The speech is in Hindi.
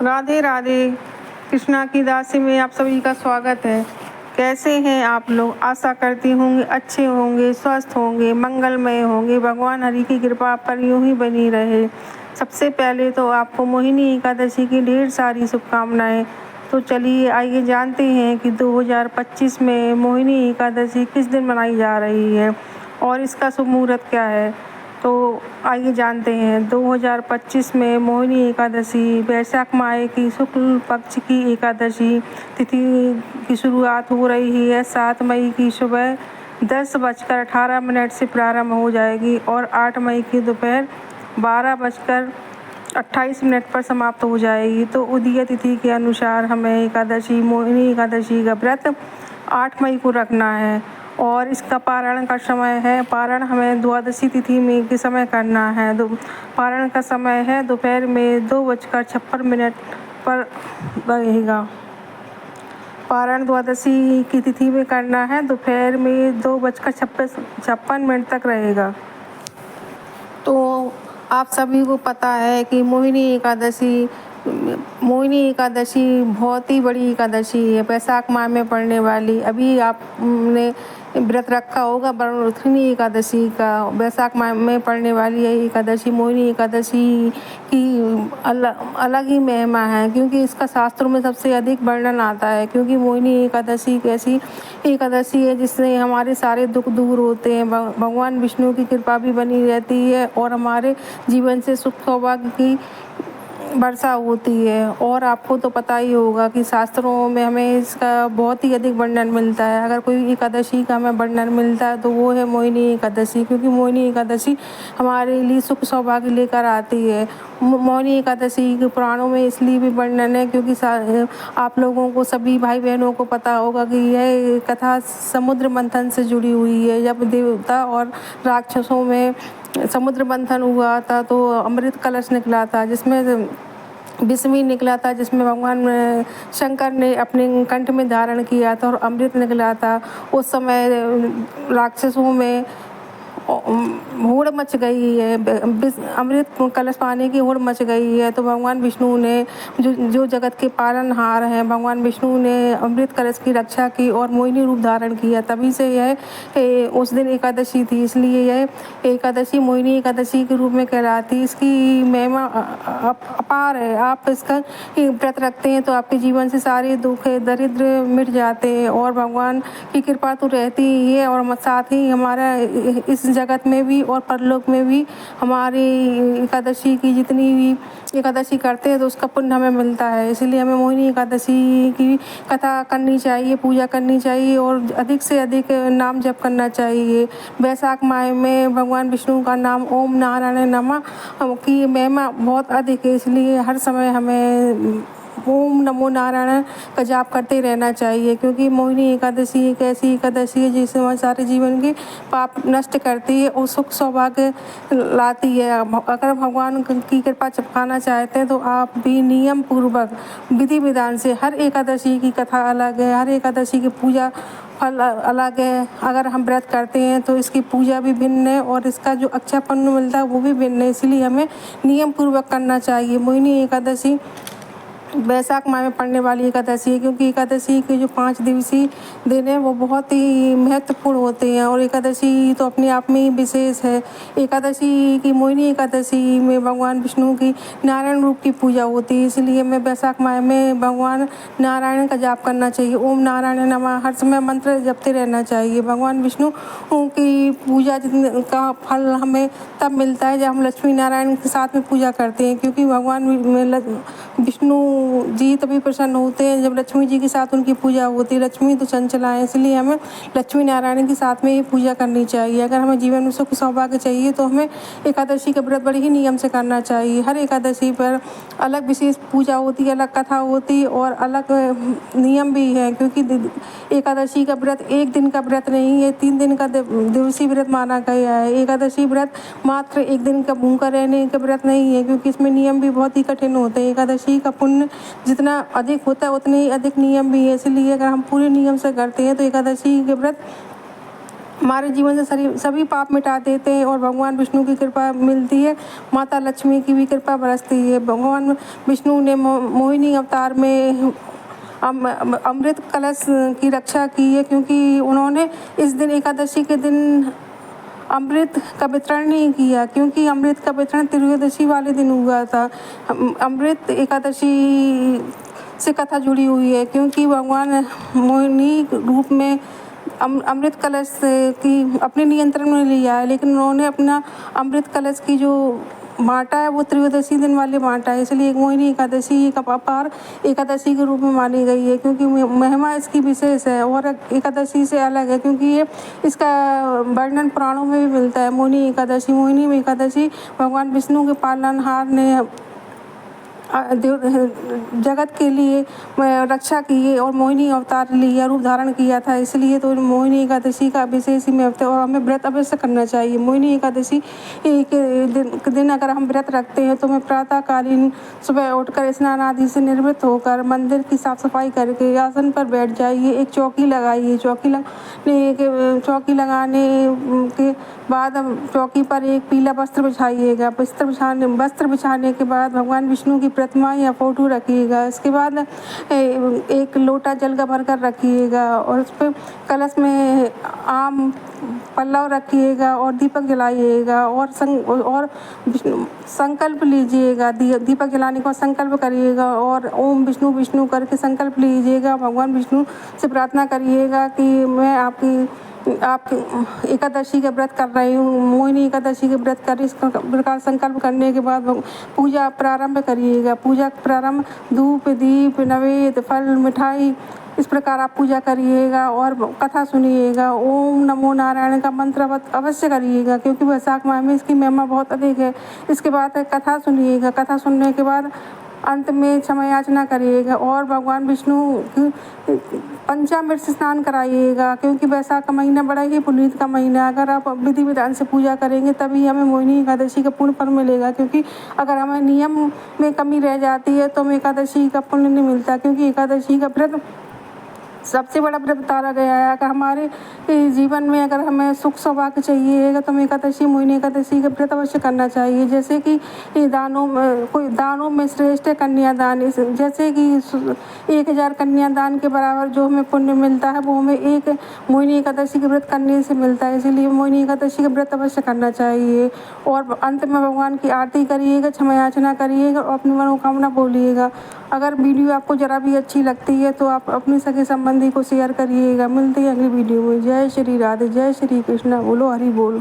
राधे राधे। कृष्णा की दासी में आप सभी का स्वागत है। कैसे हैं आप लोग? आशा करती होंगे अच्छे होंगे, स्वस्थ होंगे, मंगलमय होंगे। भगवान हरि की कृपा आप पर यूं ही बनी रहे। सबसे पहले तो आपको मोहिनी एकादशी की ढेर सारी शुभकामनाएं। तो चलिए आइए जानते हैं कि 2025 में मोहिनी एकादशी किस दिन मनाई जा रही है और इसका शुभ मुहूर्त क्या है। तो आइए जानते हैं। 2025 में मोहिनी एकादशी वैशाख माह की शुक्ल पक्ष की एकादशी तिथि की शुरुआत हो रही है। 7 मई की सुबह 10:18 से प्रारंभ हो जाएगी और 8 मई की दोपहर 12:28 पर समाप्त हो जाएगी। तो उदय तिथि के अनुसार हमें मोहिनी एकादशी का व्रत 8 मई को रखना है और इसका पारण का समय है। पारण हमें द्वादशी तिथि में के समय करना है। पारण का समय है दोपहर में 2:56 पर रहेगा। पारण द्वादशी की तिथि में करना है, दोपहर में 2:56 तक रहेगा। तो आप सभी को पता है कि मोहिनी एकादशी बहुत ही बड़ी एकादशी है, वैशाख माह में पड़ने वाली। अभी आपने व्रत रखा होगा वरुणोत्थिनी एकादशी का। वैशाख माह में पड़ने वाली है एकादशी मोहिनी एकादशी की अलग ही महिमा है, क्योंकि इसका शास्त्रों में सबसे अधिक वर्णन आता है। क्योंकि मोहिनी एकादशी एक ऐसी एकादशी है जिससे हमारे सारे दुख दूर होते हैं, भगवान विष्णु की कृपा भी बनी रहती है और हमारे जीवन से सुख सौभाग्य की वर्षा होती है। और आपको तो पता ही होगा कि शास्त्रों में हमें इसका बहुत ही अधिक वर्णन मिलता है। अगर कोई एकादशी का हमें वर्णन मिलता है तो वो है मोहिनी एकादशी, क्योंकि मोहिनी एकादशी हमारे लिए सुख सौभाग्य लेकर आती है। मोहिनी एकादशी के पुराणों में इसलिए भी वर्णन है क्योंकि आप लोगों को, सभी भाई बहनों को पता होगा कि यह कथा समुद्र मंथन से जुड़ी हुई है। जब देवता और राक्षसों में समुद्र मंथन हुआ था तो अमृत कलश निकला था, जिसमें विषमी निकला था, जिसमें भगवान शंकर ने अपने कंठ में धारण किया था और अमृत निकला था। उस समय राक्षसों में होड़ मच गई है, अमृत कलश पाने की होड़ मच गई है। तो भगवान विष्णु ने जो जगत के पालनहार हैं, भगवान विष्णु ने अमृत कलश की रक्षा की और मोहिनी रूप धारण किया। तभी से यह उस दिन एकादशी थी, इसलिए यह एकादशी मोहिनी एकादशी के रूप में कहलाती। इसकी महिमा अपार है। आप इसका व्रत रखते हैं तो आपके जीवन से सारे दुख दरिद्र मिट जाते हैं और भगवान की कृपा तो रहती ही है। और साथ ही हमारा इस जगत में भी और परलोक में भी हमारी एकादशी की जितनी भी एकादशी करते हैं तो उसका पुण्य हमें मिलता है। इसलिए हमें मोहिनी एकादशी की कथा करनी चाहिए, पूजा करनी चाहिए और अधिक से अधिक नाम जप करना चाहिए। वैशाख माह में भगवान विष्णु का नाम ओम नारायण नमः की महिमा बहुत अधिक है, इसलिए हर समय हमें ओम नमो नारायण का जाप करते रहना चाहिए। क्योंकि मोहिनी एकादशी एक ऐसी एकादशी है जिससे हमारे सारे जीवन के पाप नष्ट करती है और सुख सौभाग्य लाती है। अगर भगवान की कृपा पाना चाहते हैं तो आप भी नियम पूर्वक विधि विधान से, हर एकादशी की कथा अलग है, हर एकादशी की पूजा फल अलग है। अगर हम व्रत करते हैं तो इसकी पूजा भी भिन्न है और इसका जो अच्छा पुण्य मिलता है वो भी भिन्न है, इसलिए हमें नियम पूर्वक करना चाहिए। मोहिनी एकादशी वैशाख माह में पड़ने वाली एकादशी है, क्योंकि एकादशी के जो 5 दिवसीय दिन है वो बहुत ही महत्वपूर्ण होते हैं और एकादशी तो अपने आप में ही विशेष है। एकादशी की मोहिनी एकादशी में भगवान विष्णु की नारायण रूप की पूजा होती है, इसलिए हमें वैशाख माह में भगवान नारायण का जाप करना चाहिए। ओम नारायण नमः हर समय मंत्र जपते रहना चाहिए। भगवान विष्णु की पूजा का फल हमें तब मिलता है जब हम लक्ष्मी नारायण के साथ में पूजा करते हैं, क्योंकि भगवान विष्णु जी तभी प्रसन्न होते हैं जब लक्ष्मी जी के साथ उनकी पूजा होती है। लक्ष्मी तो चंचला है, इसलिए हमें लक्ष्मी नारायण के साथ में ही पूजा करनी चाहिए। अगर हमें जीवन में सुख सौभाग्य चाहिए तो हमें एकादशी का व्रत बड़े ही नियम से करना चाहिए। हर एकादशी पर अलग विशेष पूजा होती है, अलग कथा होती है और अलग नियम भी है, क्योंकि एकादशी का व्रत एक दिन का व्रत नहीं है, 3 दिन का दिवसीय व्रत माना गया है। एकादशी व्रत मात्र एक दिन का भूखा रहने का व्रत नहीं है, क्योंकि इसमें नियम भी बहुत ही कठिन होते हैं। एकादशी का पुण्य जितना अधिक होता है उतने ही अधिक नियम भी है, इसलिए अगर हम पूरे नियम से करते हैं तो एकादशी के व्रत हमारे जीवन से सभी पाप मिटा देते हैं और भगवान विष्णु की कृपा मिलती है। माता लक्ष्मी की भी कृपा बरसती है। भगवान विष्णु ने मोहिनी अवतार में अमृत कलश की रक्षा की है, क्योंकि उन्होंने इस दिन एकादशी के दिन अमृत का वितरण नहीं किया, क्योंकि अमृत का वितरण त्रयोदशी वाले दिन हुआ था। अमृत एकादशी से कथा जुड़ी हुई है, क्योंकि भगवान मोहिनी रूप में अमृत कलश की अपने नियंत्रण में लिया है, लेकिन उन्होंने अपना अमृत कलश की जो बांटा है वो त्रयोदशी दिन वाले बांटा है। इसलिए मोहिनी एकादशी एक अपार एकादशी के रूप में मानी गई है, क्योंकि महिमा इसकी विशेष है और एकादशी से अलग है, क्योंकि ये इसका वर्णन पुराणों में भी मिलता है। मोहिनी एकादशी भगवान विष्णु के पालनहार ने जगत के लिए रक्षा की है और मोहिनी अवतार लिया रूप धारण किया था, इसलिए तो मोहिनी एकादशी का विशेष ही महत्व है और हमें व्रत अवश्य करना चाहिए। मोहिनी एकादशी के दिन अगर हम व्रत रखते हैं तो हमें प्रातःकालीन सुबह उठकर स्नान आदि से निवृत्त होकर मंदिर की साफ सफाई करके आसन पर बैठ जाइए, एक चौकी लगाइए। चौकी लगाने के बाद चौकी पर एक पीला वस्त्र बिछाइएगा। वस्त्र बिछाने के बाद भगवान विष्णु की प्रतिमा या फोटो रखिएगा। इसके बाद एक लोटा जल का भरकर रखिएगा और उस पर कलश में आम पल्लव रखिएगा और दीपक जलाइएगा और संकल्प लीजिएगा। दीपक जलाने का संकल्प करिएगा और ओम विष्णु विष्णु करके संकल्प लीजिएगा। भगवान विष्णु से प्रार्थना करिएगा कि मैं आपकी एकादशी का व्रत कर रही हूँ, मोहिनी एकादशी के व्रत कर इस प्रकार संकल्प करने के बाद पूजा प्रारंभ करिएगा। पूजा प्रारंभ धूप दीप नैवेद्य फल मिठाई इस प्रकार आप पूजा करिएगा और कथा सुनिएगा। ओम नमो नारायण का मंत्र अवश्य करिएगा, क्योंकि वैशाख माह में इसकी महिमा बहुत अधिक है। इसके बाद कथा सुनिएगा। कथा सुनने के बाद अंत में क्षमा याचना करिएगा और भगवान विष्णु की पंचामृत से स्नान कराइएगा, क्योंकि वैशाख का महीना बड़ा ही पुनीत का महीना है। अगर आप विधि विधान से पूजा करेंगे तभी हमें मोहिनी एकादशी का पूर्ण फल मिलेगा, क्योंकि अगर हमें नियम में कमी रह जाती है तो हमें एकादशी का पुण्य नहीं मिलता, क्योंकि एकादशी का व्रत सबसे बड़ा व्रत बताया गया है। अगर हमारे जीवन में अगर हमें सुख सौभाग्य चाहिए तो हमें एकादशी मोहिनी एकादशी का व्रत अवश्य करना चाहिए। जैसे कि दानों में श्रेष्ठ है कन्यादान। जैसे कि 1000 कन्यादान के बराबर जो हमें पुण्य मिलता है वो हमें एक मोहिनी एकादशी के व्रत करने से मिलता है। इसीलिए मोहिनी एकादशी का व्रत अवश्य करना चाहिए और अंत में भगवान की आरती करिएगा, क्षमा याचना करिएगा और अपनी मनोकामना बोलिएगा। अगर वीडियो आपको ज़रा भी अच्छी लगती है तो आप अपने सगे संबंधी को शेयर करिएगा। मिलते हैं अगली वीडियो में। जय श्री राधे, जय श्री कृष्णा, बोलो हरि बोल।